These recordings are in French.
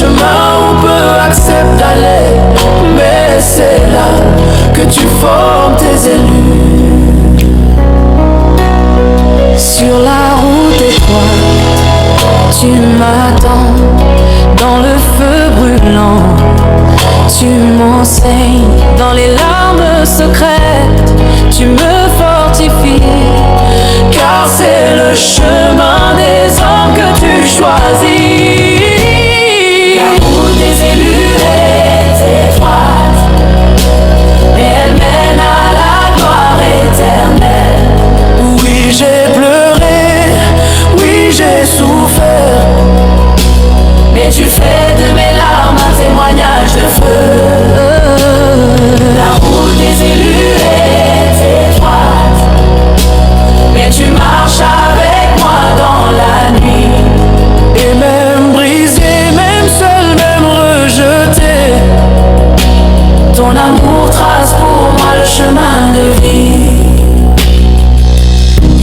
chemin où peu acceptent d'aller, mais c'est là que tu formes tes élus. Sur la route étroite, tu m'attends dans le feu brûlant. Tu m'enseignes dans les larmes secrètes, tu me fortifies, car c'est le chemin des hommes que tu choisis. La route des élus est étroite, mais elle mène à la gloire éternelle. Oui, j'ai pleuré, oui, j'ai souffert, mais tu fais de mes larmes un témoignage de feu. La route des élus est étroite, mais tu marches avec moi dans la nuit. Et même brisé, même seul, même rejeté, ton amour trace pour moi le chemin de vie.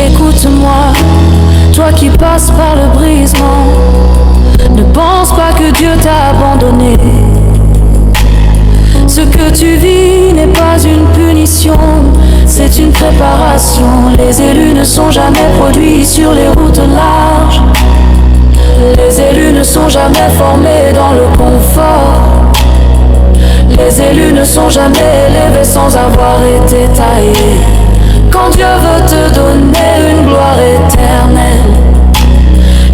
Écoute-moi, toi qui passes par le brisement, ne pense pas que Dieu t'a abandonné. Ce que tu vis n'est pas une punition, c'est une préparation. Les élus ne sont jamais produits sur les routes larges. Les élus ne sont jamais formés dans le confort. Les élus ne sont jamais élevés sans avoir été taillés. Quand Dieu veut te donner une gloire éternelle,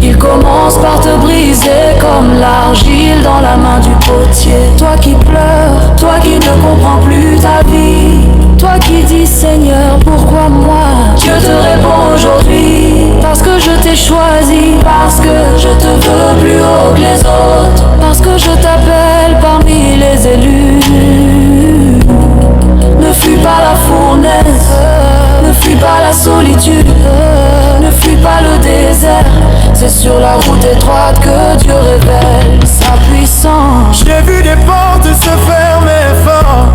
il commence par te briser comme l'argile dans la main du potier. Toi qui pleures, toi qui ne comprends plus ta vie, toi qui dis Seigneur, pourquoi moi? Dieu te répond aujourd'hui, parce que je t'ai choisi, parce que je te veux plus haut que les autres, parce que je t'appelle parmi les élus. Ne fuis pas la fournaise, ne fuis pas la solitude, ne fuis pas le désert. C'est sur la route étroite que Dieu révèle sa puissance. J'ai vu des portes se fermer fort,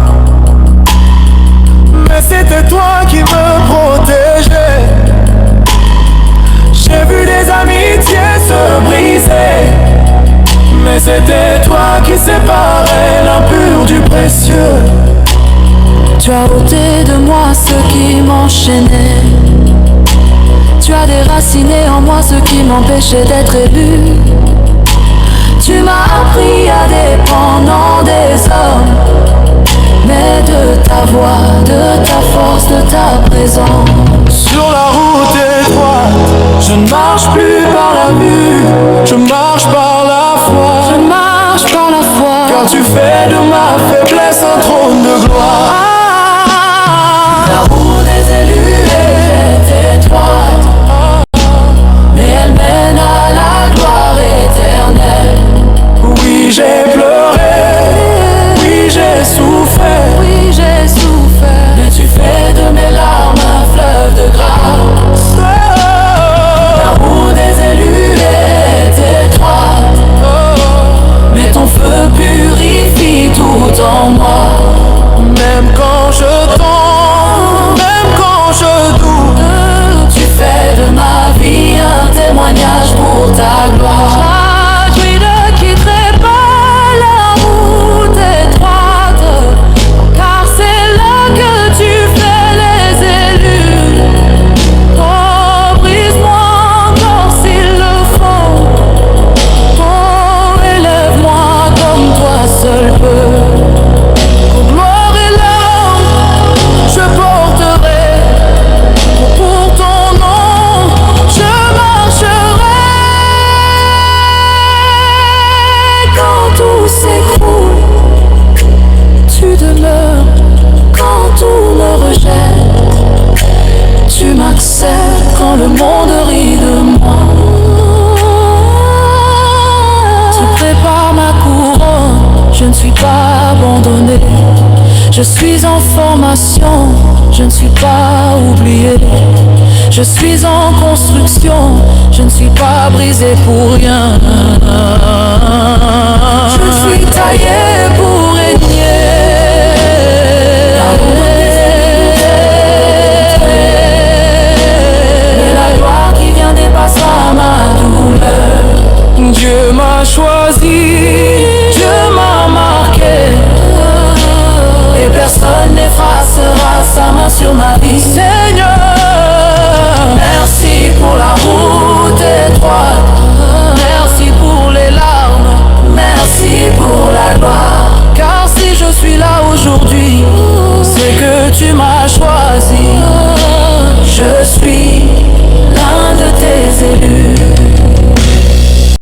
mais c'était toi qui me protégeais. J'ai vu des amitiés se briser, mais c'était toi qui séparais l'impur du précieux. Tu as ôté de moi ce qui m'enchaînait, tu as déraciné en moi ce qui m'empêchait d'être élu. Tu m'as appris à dépendre des hommes, mais de ta voix, de ta force, de ta présence. Sur la route étroite, je ne marche plus par la vue, je marche par la foi. Je marche par la foi, car tu fais de ma faiblesse un trône de gloire. La route des élus est étroite, mais elle mène à la gloire éternelle. Oui, j'ai pleuré, oui, j'ai souffert, oui, j'ai souffert, mais tu fais de mes larmes un fleuve de grâce. La route des élus est étroite, mais ton feu purifie tout en moi. Même quand je tombe, même quand je doute, tu fais de ma vie un témoignage pour ta gloire. Je ne quitterai pas la route étroite, car c'est là que tu fais les élus. Oh, brise-moi encore s'il le faut, oh, élève-moi comme toi seul peux. Tu demeures quand tout me rejette, tu m'acceptes quand le monde rit de moi. Tu prépares ma couronne, je ne suis pas abandonné, je suis en formation, je ne suis pas oublié. Je suis en construction, je ne suis pas brisé pour rien. Je suis taillé pour régner. Mais la gloire qui vient dépassera ma douleur. Dieu m'a choisi. sur ma vie.